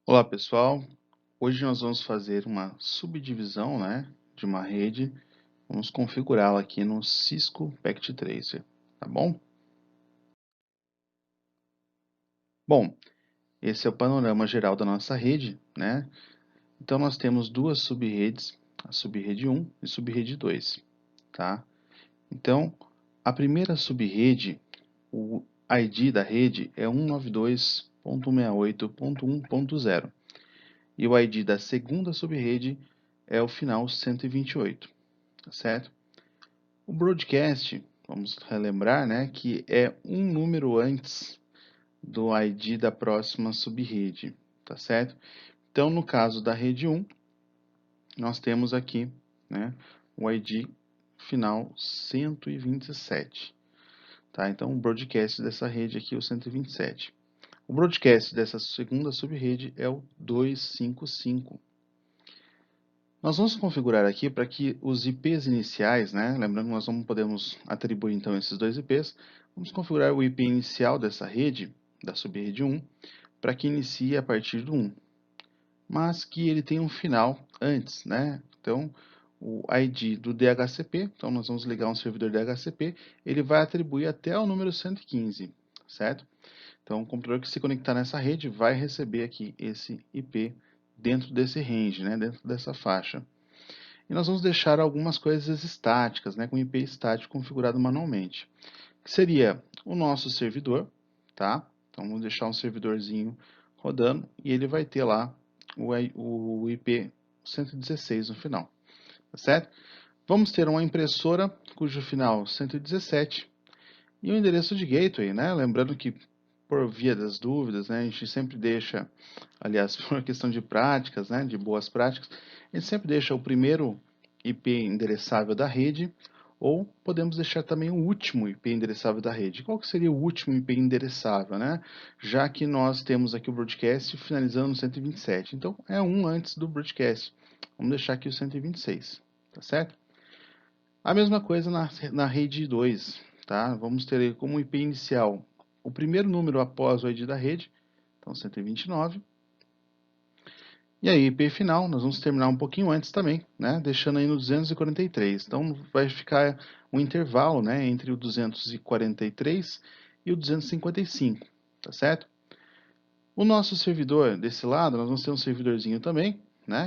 Olá pessoal, hoje nós vamos fazer uma subdivisão, de uma rede, vamos configurá-la aqui no Cisco Packet Tracer, tá bom? Bom, esse é o panorama geral da nossa rede, né? Então nós temos duas subrede, a subrede 1 e subrede 2, tá? Então, a primeira subrede, o ID da rede é 192.168.1.0 e o ID da segunda subrede é o final 128, tá certo? O broadcast, vamos relembrar, que é um número antes do ID da próxima subrede, tá certo? Então, no caso da rede 1, nós temos aqui, o ID final 127, tá? Então, o broadcast dessa rede aqui é o 127. O broadcast dessa segunda subrede é o 255. Nós vamos configurar aqui para que os IPs iniciais, lembrando que nós não podemos atribuir então esses dois IPs, vamos configurar o IP inicial dessa rede, da subrede 1, para que inicie a partir do 1, mas que ele tenha um final antes, Então, o ID do DHCP, então nós vamos ligar um servidor DHCP, ele vai atribuir até o número 115, certo? Então, o computador que se conectar nessa rede vai receber aqui esse IP dentro desse range, dentro dessa faixa. E nós vamos deixar algumas coisas estáticas, com IP estático configurado manualmente. Que seria o nosso servidor, tá? Então vamos deixar um servidorzinho rodando e ele vai ter lá o IP 116 no final, tá certo? Vamos ter uma impressora cujo final 117 e o endereço de gateway, Lembrando que por via das dúvidas, a gente sempre deixa, aliás, por uma questão de práticas, de boas práticas, a gente sempre deixa o primeiro IP endereçável da rede, ou podemos deixar também o último IP endereçável da rede. Qual que seria o último IP endereçável, Já que nós temos aqui o broadcast finalizando no 127. Então, é um antes do broadcast. Vamos deixar aqui o 126, tá certo? A mesma coisa na rede 2, tá? Vamos ter como IP inicial o primeiro número após o ID da rede, então 129. E aí, IP final, nós vamos terminar um pouquinho antes também, deixando aí no 243. Então, vai ficar um intervalo, entre o 243 e o 255, tá certo? O nosso servidor desse lado, nós vamos ter um servidorzinho também,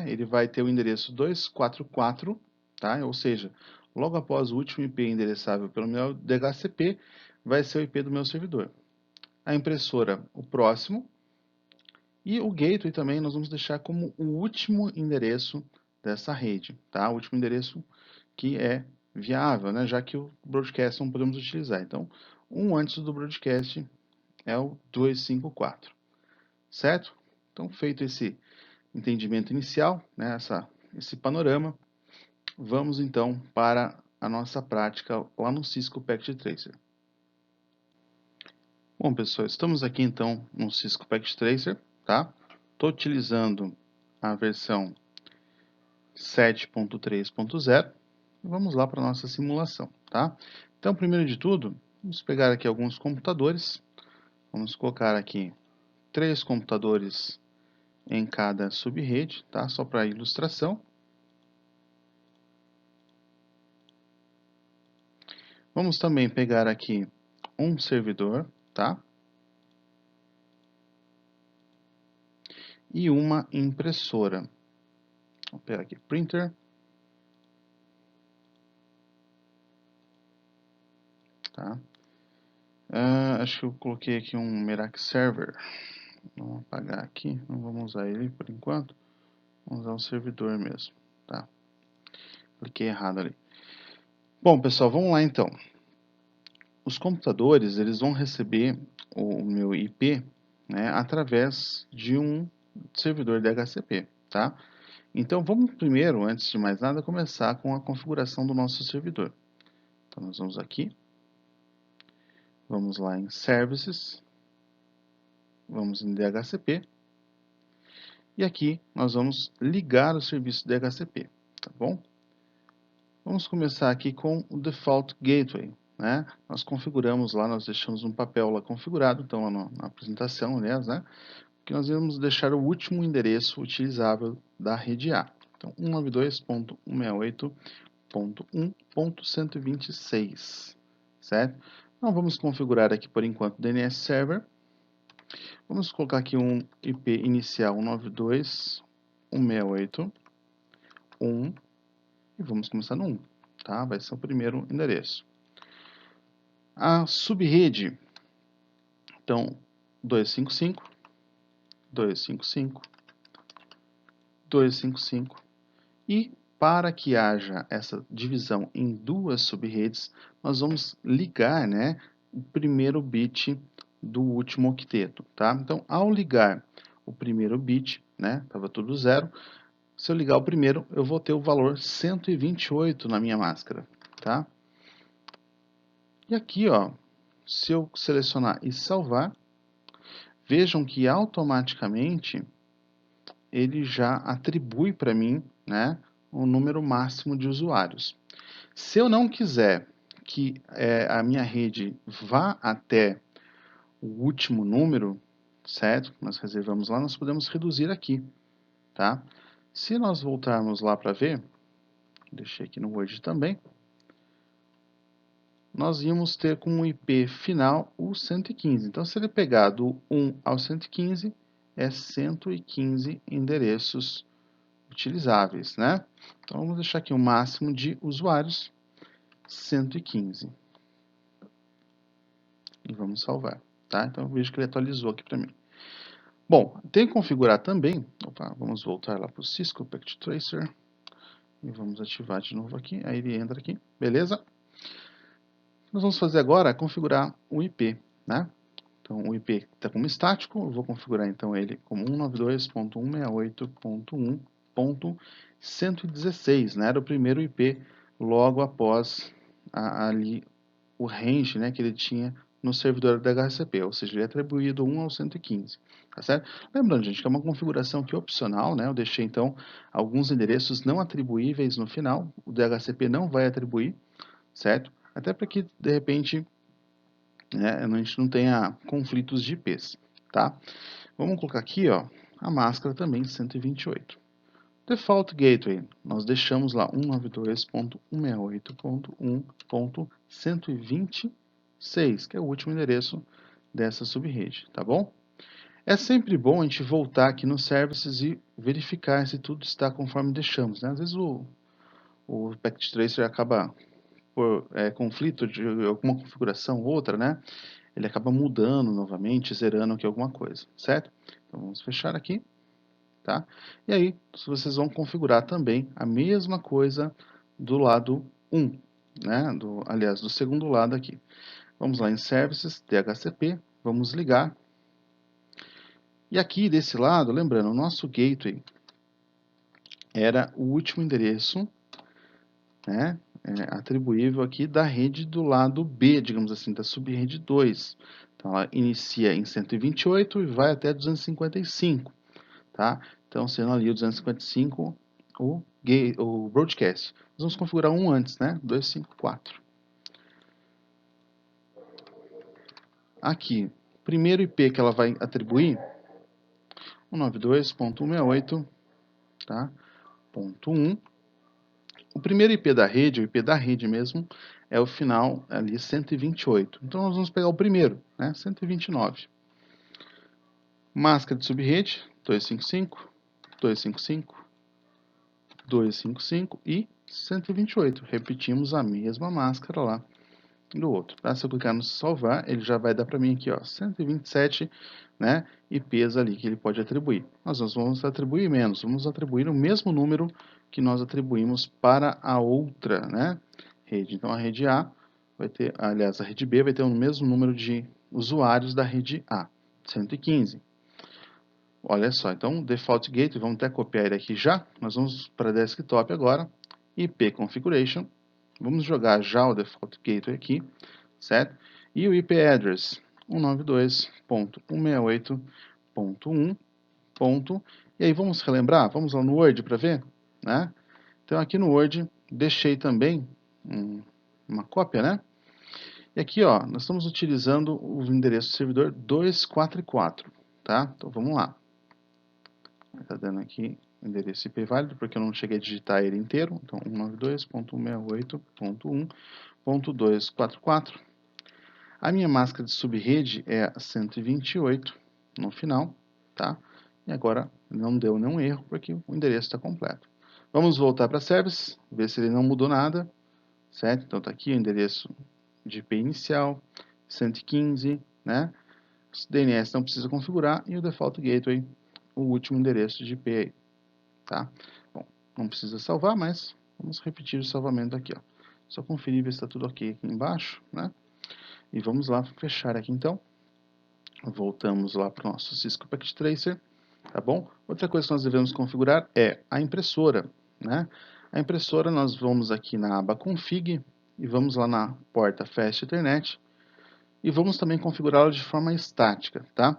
Ele vai ter o endereço 244, tá? Ou seja, logo após o último IP endereçável pelo meu DHCP, vai ser o IP do meu servidor. A impressora, o próximo, e o gateway também nós vamos deixar como o último endereço dessa rede, tá? O último endereço que é viável, Já que o broadcast não podemos utilizar. Então, um antes do broadcast é o 254, certo? Então, feito esse entendimento inicial, esse panorama, vamos então para a nossa prática lá no Cisco Packet Tracer. Bom, pessoal, estamos aqui então no Cisco Packet Tracer, tá? Estou utilizando a versão 7.3.0 e vamos lá para a nossa simulação, tá? Então, primeiro de tudo, vamos pegar aqui alguns computadores, vamos colocar aqui 3 computadores em cada subrede, tá? Só para ilustração. Vamos também pegar aqui um servidor, tá? E uma impressora. Vou pegar aqui printer. Tá? Acho que eu coloquei aqui um Merak Server. Vamos apagar aqui, não vamos usar ele por enquanto. Vamos usar o servidor mesmo, tá? Cliquei errado ali. Bom, pessoal, vamos lá então. Os computadores, eles vão receber o meu IP, através de um servidor DHCP, tá? Então, vamos primeiro, antes de mais nada, começar com a configuração do nosso servidor. Então, nós vamos aqui, vamos lá em Services, vamos em DHCP, e aqui nós vamos ligar o serviço DHCP, tá bom? Vamos começar aqui com o Default Gateway, Nós configuramos lá, nós deixamos um papel lá configurado, então lá na apresentação, aliás, que nós vamos deixar o último endereço utilizável da rede A. Então, 192.168.1.126, certo? Então, vamos configurar aqui, por enquanto, o DNS Server. Vamos colocar aqui um IP inicial 192.168.1 e vamos começar no 1, tá? Vai ser o primeiro endereço. A subrede, então, 255, 255, 255. E para que haja essa divisão em duas subredes, nós vamos ligar, né, o primeiro bit do último octeto, tá? Então, ao ligar o primeiro bit, né, estava tudo zero, se eu ligar o primeiro, eu vou ter o valor 128 na minha máscara, tá? E aqui, ó, se eu selecionar e salvar, vejam que automaticamente ele já atribui para mim, né, o número máximo de usuários. Se eu não quiser que a minha rede vá até o último número, certo? Nós reservamos lá, nós podemos reduzir aqui, tá? Se nós voltarmos lá para ver, deixei aqui no Word também, nós íamos ter como IP final o 115. Então, se ele pegar do 1 ao 115, é 115 endereços utilizáveis, né? Então, vamos deixar aqui o máximo de usuários, 115. E vamos salvar, tá? Então, eu vejo que ele atualizou aqui para mim. Bom, tem que configurar também, vamos voltar lá para o Cisco Packet Tracer, e vamos ativar de novo aqui, aí ele entra aqui, beleza? Nós vamos fazer agora é configurar o IP, né? Então, o IP está como estático, eu vou configurar então ele como 192.168.1.116, né? Era o primeiro IP logo após ali o range, né, que ele tinha no servidor da DHCP, ou seja, ele é atribuído 1 ao 115, tá certo? Lembrando, gente, que é uma configuração aqui opcional, né? Eu deixei então alguns endereços não atribuíveis no final, o DHCP não vai atribuir, certo? Até para que, de repente, né, a gente não tenha conflitos de IPs, tá? Vamos colocar aqui, ó, a máscara também 128. Default Gateway, nós deixamos lá 192.168.1.126, que é o último endereço dessa subrede, tá bom? É sempre bom a gente voltar aqui nos services e verificar se tudo está conforme deixamos, né? Às vezes o Packet Tracer acaba por conflito de alguma configuração ou outra, né? Ele acaba mudando novamente, zerando aqui alguma coisa, certo? Então vamos fechar aqui, tá? E aí vocês vão configurar também a mesma coisa do lado 1, né? Aliás, do segundo lado aqui. Vamos lá em Services, DHCP, vamos ligar. E aqui desse lado, lembrando, o nosso gateway era o último endereço, né? Atribuível aqui da rede do lado B, digamos assim, da subrede 2. Então, ela inicia em 128 e vai até 255, tá? Então, sendo ali o 255 o broadcast. Nós vamos configurar um antes, né? 254. Aqui, primeiro IP que ela vai atribuir, 192.168, tá? Ponto 1. O primeiro IP da rede, o IP da rede mesmo, é o final ali 128. Então nós vamos pegar o primeiro, né? 129. Máscara de subrede, 255, 255, 255 e 128. Repetimos a mesma máscara lá do outro. Tá? Se eu clicar no salvar, ele já vai dar para mim aqui, ó, 127, né, IPs ali que ele pode atribuir. Nós vamos atribuir menos, vamos atribuir o mesmo número que nós atribuímos para a outra, né, rede. Então a rede A vai ter, aliás, a rede B vai ter o mesmo número de usuários da rede A, 115. Olha só, então default gateway, vamos até copiar ele aqui já. Nós vamos para desktop agora, IP configuration. Vamos jogar já o default gateway aqui, certo? E o IP address 192.168.1. E aí vamos relembrar, vamos lá no Word para ver, né? Então aqui no Word deixei também uma cópia, né? E aqui, ó, nós estamos utilizando o endereço do servidor 244, tá? Então vamos lá. Está dando aqui o endereço IP válido, porque eu não cheguei a digitar ele inteiro. Então, 192.168.244. A minha máscara de subrede é 128 no final, tá? E agora não deu nenhum erro, porque o endereço está completo. Vamos voltar para Service, ver se ele não mudou nada, certo? Então está aqui o endereço de IP inicial, 115, né? DNS não precisa configurar e o Default Gateway, o último endereço de IP aí, tá? Bom, não precisa salvar, mas vamos repetir o salvamento aqui, ó. Só conferir ver se está tudo ok aqui embaixo, né? E vamos lá fechar aqui então. Voltamos lá para o nosso Cisco Packet Tracer, tá bom? Outra coisa que nós devemos configurar é a impressora, né? A impressora nós vamos aqui na aba Config e vamos lá na porta Fast Ethernet e vamos também configurá-la de forma estática, tá?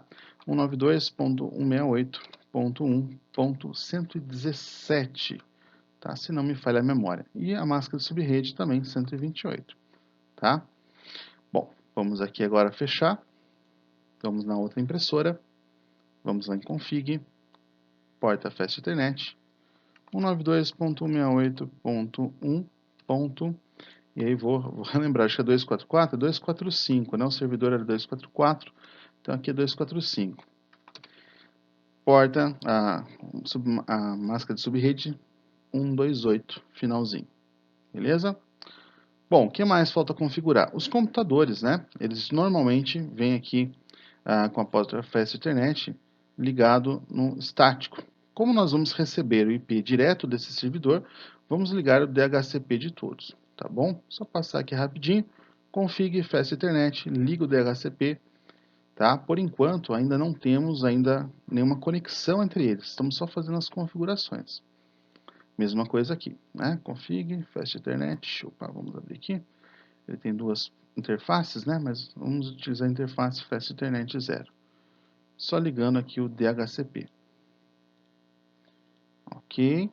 192.168.1.117, tá? Se não me falha a memória. E a máscara de subrede também 128, tá? Bom, vamos aqui agora fechar. Vamos na outra impressora, vamos lá em Config, porta Fast Ethernet, 192.168.1. E aí vou relembrar, acho que é 244, 245, né? O servidor era 244, então aqui é 245. Porta, a máscara de subrede 128, finalzinho. Beleza? Bom, o que mais falta configurar? Os computadores, né? Eles normalmente vêm aqui com a porta Fast Ethernet ligado no estático. Como nós vamos receber o IP direto desse servidor, vamos ligar o DHCP de todos, tá bom? Só passar aqui rapidinho, config Fast Ethernet, liga o DHCP, tá? Por enquanto, ainda não temos nenhuma conexão entre eles, estamos só fazendo as configurações. Mesma coisa aqui, né? Config Fast Ethernet, opa, vamos abrir aqui. Ele tem duas interfaces, né? Mas vamos utilizar a interface Fast Ethernet 0. Só ligando aqui o DHCP. Ok.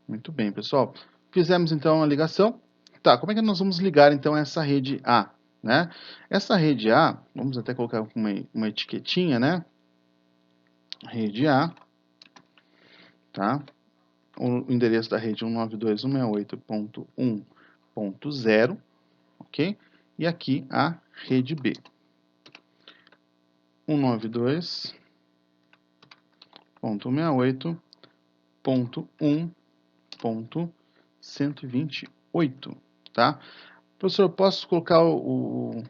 Muito bem, pessoal. Fizemos então a ligação. Tá, como é que nós vamos ligar então essa rede A, né? Essa rede A, vamos até colocar uma etiquetinha, né? Rede A, tá? O endereço da rede é 192.168.1.0, ok? E aqui a rede B. 192.168.1.128, tá? Professor, posso colocar o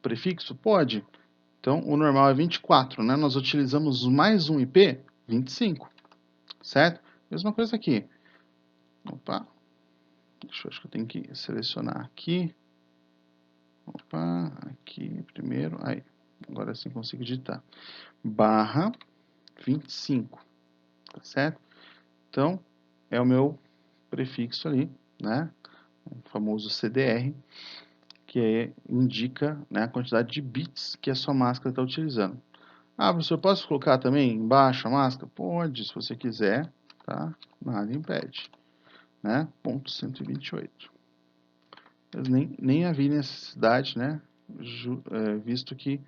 prefixo? Pode. Então, o normal é 24, né? Nós utilizamos mais um IP, 25, certo? Mesma coisa aqui. Opa, acho que eu tenho que selecionar aqui. Opa, aqui primeiro, aí, agora sim consigo digitar. Barra 25, tá certo? Então, é o meu prefixo ali, né? O famoso CDR, que indica, né, a quantidade de bits que a sua máscara está utilizando. Ah, professor, posso colocar também embaixo a máscara? Pode, se você quiser, tá? Nada impede, né? Ponto 128. Mas nem havia necessidade, né? Visto que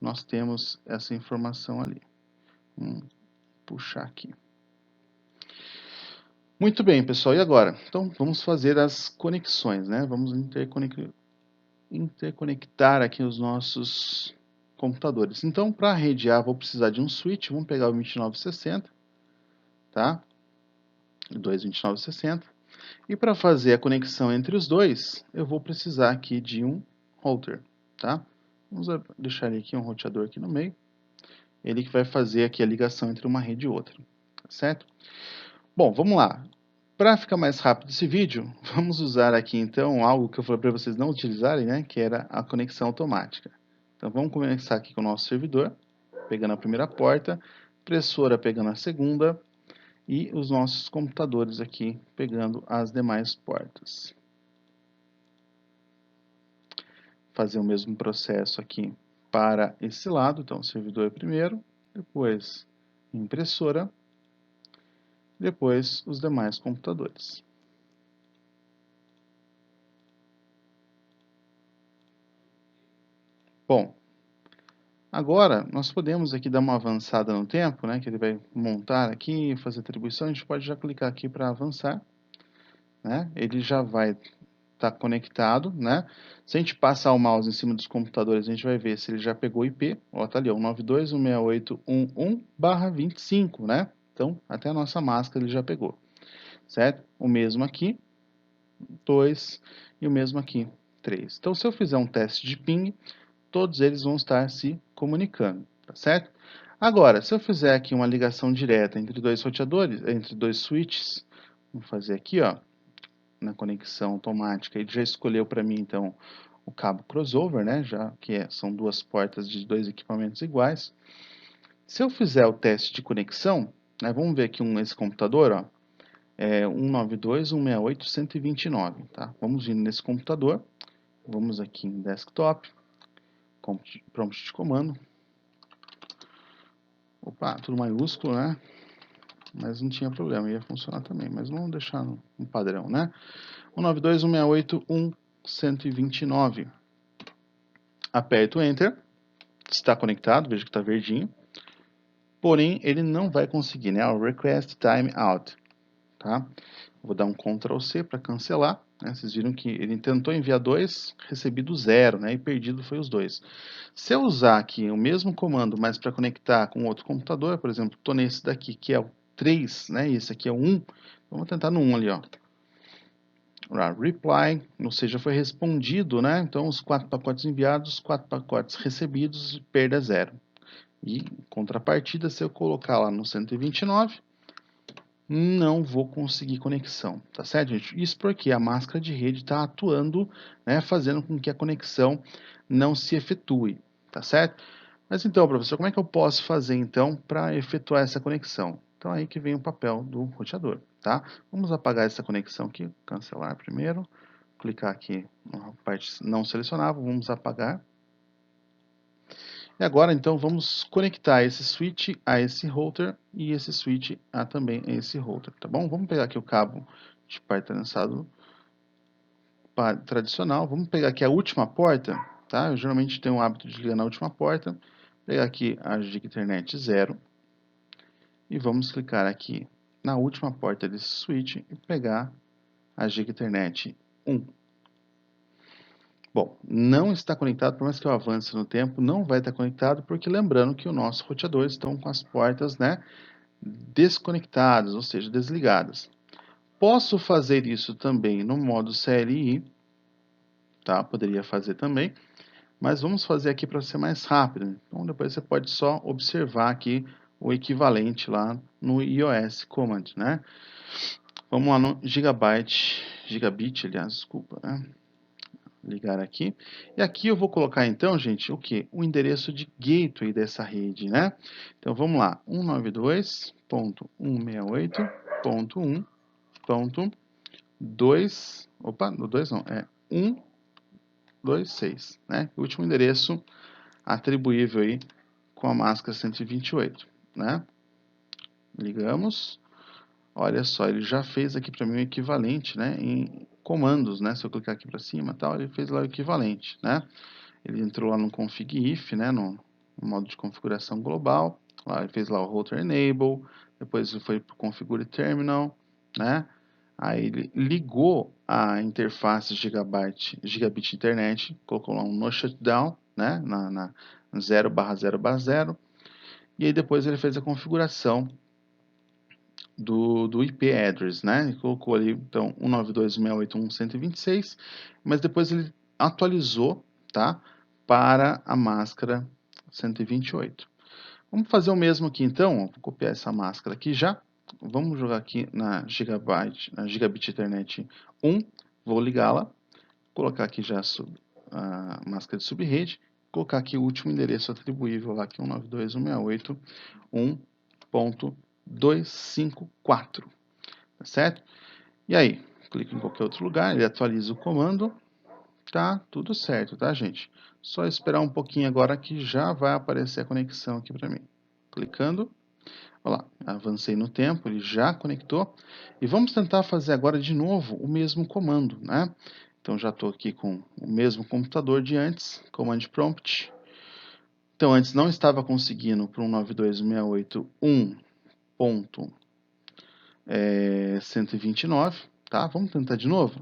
nós temos essa informação ali. Vamos puxar aqui. Muito bem, pessoal, e agora? Então, vamos fazer as conexões, né? Vamos interconectar aqui os nossos computadores. Então, para a rede A, vou precisar de um switch. Vamos pegar o 2960, tá? 22960. E para fazer a conexão entre os dois, eu vou precisar aqui de um router, tá? Vamos deixar ele aqui, um roteador aqui no meio. Ele que vai fazer aqui a ligação entre uma rede e outra, certo? Bom, vamos lá. Para ficar mais rápido esse vídeo, vamos usar aqui então algo que eu falei para vocês não utilizarem, né? Que era a conexão automática. Então vamos começar aqui com o nosso servidor, pegando a primeira porta, impressora pegando a segunda e os nossos computadores aqui pegando as demais portas. Fazer o mesmo processo aqui para esse lado, então servidor primeiro, depois impressora, depois os demais computadores. Bom, Agora, nós podemos aqui dar uma avançada no tempo, né, que ele vai montar aqui, fazer atribuição, a gente pode já clicar aqui para avançar, né, ele já vai estar conectado, né, se a gente passar o mouse em cima dos computadores, a gente vai ver se ele já pegou o IP, ó, tá ali, ó, 192.168.1.11/25, né, então, até a nossa máscara ele já pegou, certo? O mesmo aqui, 2, e o mesmo aqui, 3. Então, se eu fizer um teste de ping, todos eles vão estar se comunicando, tá certo? Agora, se eu fizer aqui uma ligação direta entre dois roteadores, entre dois switches, vamos fazer aqui, ó, na conexão automática, ele já escolheu para mim, então, o cabo crossover, né, já que são duas portas de dois equipamentos iguais. Se eu fizer o teste de conexão, né, vamos ver aqui esse computador, ó, é 192.168.129, tá? Vamos vir nesse computador, vamos aqui em desktop, prompt de comando. Opa, tudo maiúsculo, né? Mas não tinha problema, ia funcionar também. Mas vamos deixar no padrão, né? 192.168.129. Aperto Enter. Está conectado, veja que está verdinho. Porém, ele não vai conseguir, né? O Request Time Out. Tá? Vou dar um Ctrl C para cancelar. Né? Vocês viram que ele tentou enviar 2, recebido 0, né? E perdido foi os 2. Se eu usar aqui o mesmo comando, mas para conectar com outro computador, por exemplo, estou nesse daqui, que é o 3, né? E esse aqui é o 1. Vamos tentar no 1 ali, ó. Reply, ou seja, foi respondido, né? Então, os 4 pacotes enviados, 4 pacotes recebidos, perda 0. E, em contrapartida, se eu colocar lá no 129, não vou conseguir conexão, tá certo, gente? Isso porque a máscara de rede está atuando, né, fazendo com que a conexão não se efetue, tá certo? Mas então, professor, como é que eu posso fazer então para efetuar essa conexão? Então aí que vem o papel do roteador, tá? Vamos apagar essa conexão aqui, cancelar primeiro, clicar aqui na parte não selecionável, vamos apagar. E agora, então, vamos conectar esse switch a esse router e esse switch a também a esse router, tá bom? Vamos pegar aqui o cabo de par trançado tradicional. Vamos pegar aqui a última porta, tá? Eu geralmente tenho o hábito de ligar na última porta. Pegar aqui a Giga Ethernet 0 e vamos clicar aqui na última porta desse switch e pegar a Giga Ethernet 1. Bom, não está conectado, por mais que eu avance no tempo, não vai estar conectado, porque lembrando que o nosso roteador estão com as portas, né, desconectadas, ou seja, desligadas. Posso fazer isso também no modo CLI, tá? Poderia fazer também, mas vamos fazer aqui para ser mais rápido. Então depois você pode só observar aqui o equivalente lá no iOS Command, né? Vamos lá no gigabit, aliás, desculpa, né? Ligar aqui. E aqui eu vou colocar então, gente, o que? O endereço de gateway dessa rede, né? Então vamos lá, 192.168.1.2, opa, no 2 não, é 126, né? O último endereço atribuível aí com a máscara 128, né? Ligamos. Olha só, ele já fez aqui para mim o equivalente, né, em comandos, né? Se eu clicar aqui para cima, tal, ele fez lá o equivalente, né? Ele entrou lá no config if, né, no modo de configuração global. Lá ele fez lá o router enable, depois ele foi para o configure terminal, né? Aí ele ligou a interface gigabit internet, colocou lá um no shutdown, né, na 0/0/0, e aí depois ele fez a configuração do IP address, né? Ele colocou ali, então, 192.168.1.126, mas depois ele atualizou, tá? Para a máscara 128. Vamos fazer o mesmo aqui, então. Vou copiar essa máscara aqui já. Vamos jogar aqui na Gigabit Ethernet 1. Vou ligá-la. Colocar aqui já a máscara de subrede. Colocar aqui o último endereço atribuível lá, que é 192.168.1.254. Tá certo? E aí, clico em qualquer outro lugar, ele atualiza o comando, tá tudo certo, tá, gente? Só esperar um pouquinho agora que já vai aparecer a conexão aqui para mim. Clicando, olha lá, avancei no tempo, ele já conectou. E vamos tentar fazer agora de novo o mesmo comando, né? Então já estou aqui com o mesmo computador de antes, Command Prompt, Então, antes não estava conseguindo para um 92.1.129, tá? Vamos tentar de novo?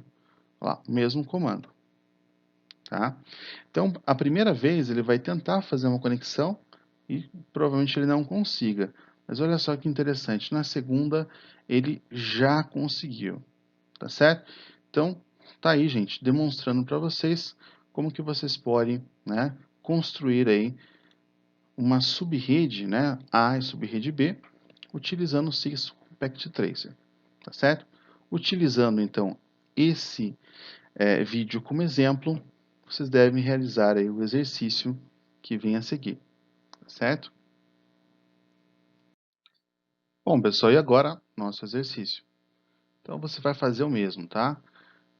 Olha lá, mesmo comando, tá? Então, a primeira vez ele vai tentar fazer uma conexão e provavelmente ele não consiga. Mas olha só que interessante, na segunda ele já conseguiu, tá certo? Então, tá aí, gente, demonstrando para vocês como que vocês podem, né, construir aí uma subrede, né, A e subrede B, utilizando o Cisco Packet Tracer, tá certo? Utilizando, então, esse vídeo como exemplo, vocês devem realizar aí o exercício que vem a seguir, tá certo? Bom, pessoal, e agora nosso exercício. Então, você vai fazer o mesmo, tá?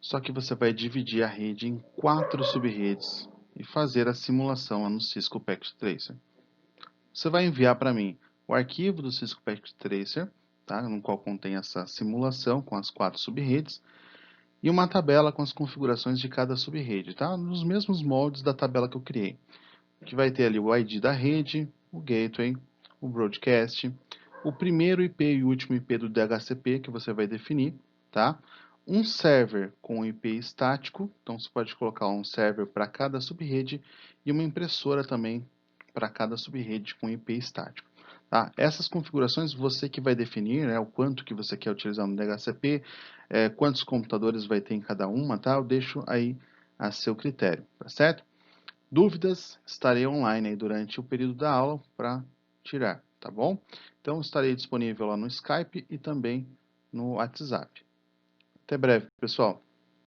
Só que você vai dividir a rede em 4 subredes e fazer a simulação lá no Cisco Packet Tracer. Você vai enviar para mim o arquivo do Cisco Packet Tracer, tá? No qual contém essa simulação com as 4 subredes, e uma tabela com as configurações de cada subrede, tá? Nos mesmos moldes da tabela que eu criei. Que vai ter ali o ID da rede, o gateway, o broadcast, o primeiro IP e o último IP do DHCP que você vai definir, tá? Um server com IP estático, então você pode colocar um server para cada subrede e uma impressora também para cada subrede com IP estático. Tá? Essas configurações você que vai definir, né, o quanto que você quer utilizar no DHCP, quantos computadores vai ter em cada uma, tá? Eu deixo aí a seu critério, tá certo? Dúvidas, estarei online aí durante o período da aula para tirar, tá bom? Então, estarei disponível lá no Skype e também no WhatsApp. Até breve, pessoal.